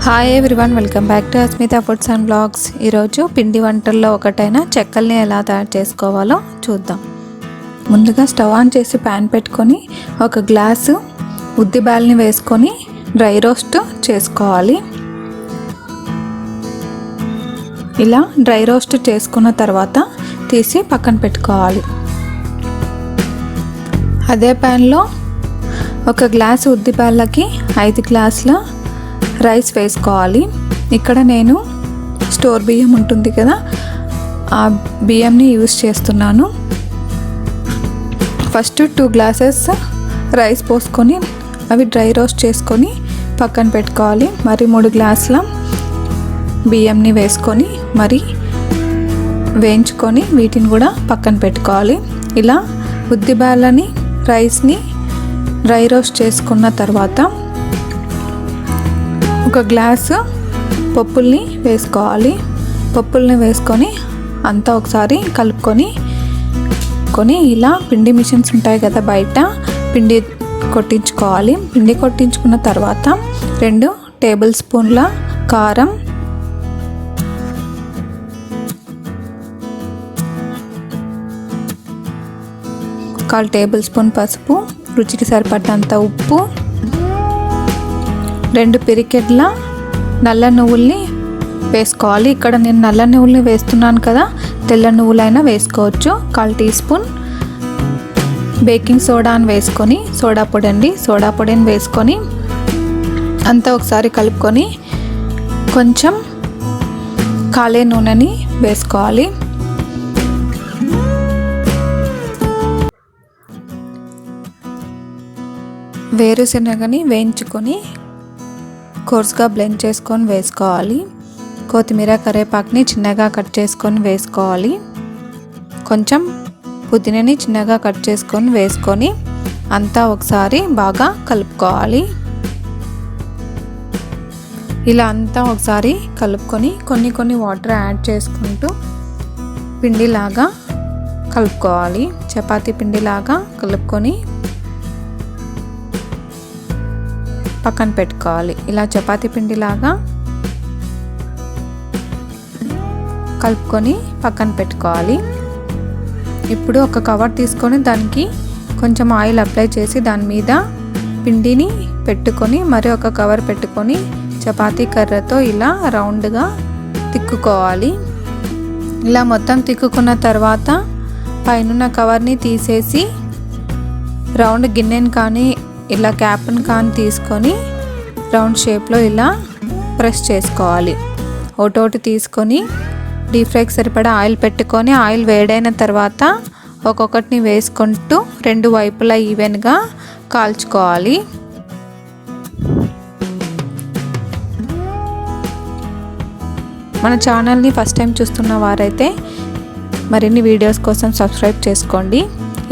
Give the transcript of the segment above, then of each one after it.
Hi everyone, welcome back to Hasmitha foods and blogs. ఈరోజు పిండి వంటల్లో ఒకటైన చెక్కల్ని ఎలా తయారు చేసుకోవాలో చూద్దాం. ముందుగా స్టవ్ ఆన్ చేసి ప్యాన్ పెట్టుకొని ఒక గ్లాసు ఉద్ది బ్యాల్ని వేసుకొని డ్రై రోస్ట్ చేసుకోవాలి. ఇలా డ్రై రోస్ట్ చేసుకున్న తర్వాత తీసి పక్కన పెట్టుకోవాలి. అదే ప్యాన్లో ఒక గ్లాసు ఉద్ది బ్యాళ్ళకి 5 గ్లాసుల రైస్ వేసుకోవాలి. ఇక్కడ నేను స్టోర్ బియ్యం ఉంటుంది కదా, ఆ బియ్యంని యూస్ చేస్తున్నాను. ఫస్ట్ 2 గ్లాసెస్ రైస్ పోసుకొని అవి డ్రై రోస్ట్ చేసుకొని పక్కన పెట్టుకోవాలి. మరి 3 గ్లాసుల బియ్యంని వేసుకొని మరి వేయించుకొని వీటిని కూడా పక్కన పెట్టుకోవాలి. ఇలా ఉద్ది బ్యాళ్ళని రైస్ని డ్రై రోస్ట్ చేసుకున్న తర్వాత ఒక గ్లాసు పప్పుల్ని వేసుకోవాలి. పప్పుల్ని వేసుకొని అంతా ఒకసారి కలుపుకొని ఇలా పిండి మిషన్స్ ఉంటాయి కదా, బయట పిండి కొట్టించుకోవాలి. పిండి కొట్టించుకున్న తర్వాత 2 టేబుల్ స్పూన్ల కారం, 1/4 టేబుల్ స్పూన్ పసుపు, రుచికి సరిపడినంత ఉప్పు, 2 పిరికెట్ల నల్ల నువ్వుల్ని వేసుకోవాలి. ఇక్కడ నేను నల్ల నువ్వుల్ని వేస్తున్నాను కదా, తెల్ల నువ్వులైనా వేసుకోవచ్చు. 1/4 టీ స్పూన్ బేకింగ్ సోడాని వేసుకొని సోడా పొడిని వేసుకొని అంతా ఒకసారి కలుపుకొని కొంచెం కాలే నూనెని వేసుకోవాలి. వేరుశనగని వేయించుకొని కోర్స్గా బ్లెండ్ చేసుకొని వేసుకోవాలి. కొత్తిమీర, కరివేపాకుని చిన్నగా కట్ చేసుకొని వేసుకోవాలి. కొంచెం పుదీనాని చిన్నగా కట్ చేసుకొని వేసుకొని అంతా ఒకసారి బాగా కలుపుకోవాలి. ఇలా అంతా ఒకసారి కలుపుకొని కొన్ని వాటర్ యాడ్ చేసుకుంటూ పిండిలాగా కలుపుకోవాలి. చపాతీ పిండిలాగా కలుపుకొని పక్కన పెట్టుకోవాలి. ఇలా చపాతీ పిండిలాగా కలుపుకొని పక్కన పెట్టుకోవాలి. ఇప్పుడు ఒక కవర్ తీసుకొని దానికి కొంచెం ఆయిల్ అప్లై చేసి దాని మీద పిండిని పెట్టుకొని మరి ఒక కవర్ పెట్టుకొని చపాతీ కర్రతో ఇలా రౌండ్గా తిక్కుకోవాలి. ఇలా మొత్తం తిక్కుకున్న తర్వాత పైన కవర్ని తీసేసి రౌండ్ గిన్నెని కానీ ఇలా క్యాప్ని కానీ తీసుకొని రౌండ్ షేప్లో ఇలా ప్రెస్ చేసుకోవాలి. ఒకటి తీసుకొని డీప్ ఫ్రైకి సరిపడా ఆయిల్ పెట్టుకొని ఆయిల్ వేడైన తర్వాత ఒక్కొక్కటిని వేసుకుంటూ 2 వైపులా ఈవెన్గా కాల్చుకోవాలి. మన ఛానల్ని ఫస్ట్ టైం చూస్తున్న వారైతే మరిన్ని వీడియోస్ కోసం సబ్స్క్రైబ్ చేసుకోండి.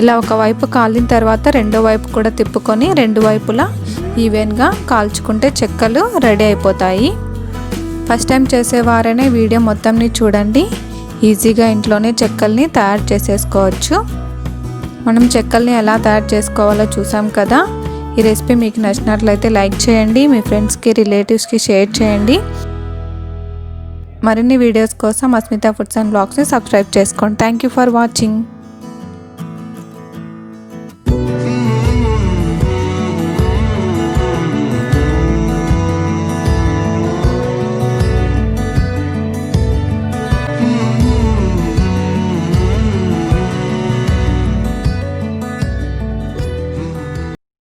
ఇలా ఒకవైపు కాలిన తర్వాత రెండో వైపు కూడా తిప్పుకొని 2 వైపులా ఈవెన్గా కాల్చుకుంటే చెక్కలు రెడీ అయిపోతాయి. ఫస్ట్ టైం చేసేవారైనా వీడియో మొత్తంని చూడండి. ఈజీగా ఇంట్లోనే చెక్కల్ని తయారు చేసేసుకోవచ్చు. మనం చెక్కల్ని ఎలా తయారు చేసుకోవాలో చూసాం కదా. ఈ రెసిపీ మీకు నచ్చినట్లయితే లైక్ చేయండి, మీ ఫ్రెండ్స్కి రిలేటివ్స్కి షేర్ చేయండి. మరిన్ని వీడియోస్ కోసం హస్మితా ఫుడ్స్ అండ్ బ్లాగ్స్ని సబ్స్క్రైబ్ చేసుకోండి. Thank you for watching.